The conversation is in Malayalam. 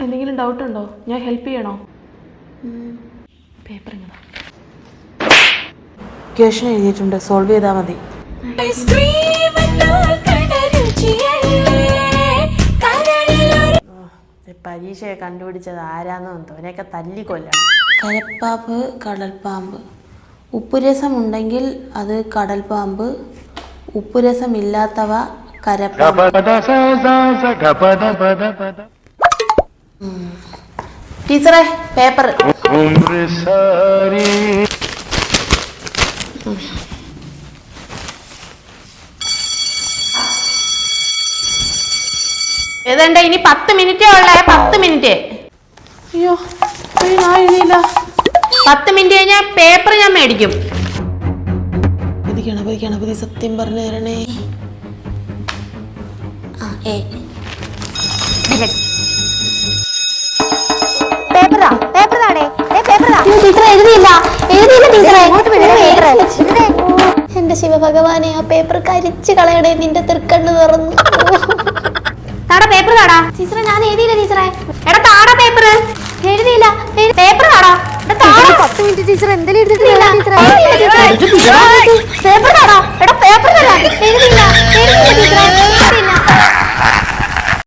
എന്തെങ്കിലും ഡൗട്ട് ഉണ്ടോ? ഞാൻ ഹെൽപ്പ് ചെയ്യണോ? പേപ്പർ ക്വസ്റ്റൻ എഴുതിയിട്ടുണ്ട്, സോൾവ് ചെയ്താൽ മതി. പരീക്ഷയെ കണ്ടുപിടിച്ചത് ആരാന്നോ എന്തോ, അവനെയൊക്കെ തല്ലിക്കൊല്ലണം. കരപ്പാമ്പ്, കടൽപ്പാമ്പ്. ഉപ്പുരസമുണ്ടെങ്കിൽ അത് കടൽപ്പാമ്പ്, ഉപ്പുരസമില്ലാത്തവ കരപ്പാമ്പ്. ടീച്ചറെ പേപ്പർ. ഏതാണ്ട് ഇനി 10 മിനിറ്റേ ഉള്ളേ. 10 മിനിറ്റ്. അയ്യോ ഞാൻ എഴുതിയില്ല. 10 മിനിറ്റ് കഴിഞ്ഞാൽ പേപ്പർ ഞാൻ മേടിക്കും. ഗണപതി സത്യം പറഞ്ഞു തരണേ. എന്റെ ശിവഭഗവാനെ, ആ പേപ്പർ കരിച്ചു കളയണേ. നിന്റെ തൃക്കണ്ണ് തുറന്നു. പേപ്പർ താടാ ടീച്ചറെ. ഞാൻ എഴുതിയില്ല ടീച്ചറെ. എടാ താടാ പേപ്പർ. എഴുതിയില്ല. പേപ്പർ താടാ. 10 minute teacher. എന്തെങ്കിലും എഴുതിയിട്ടില്ല ടീച്ചറെ.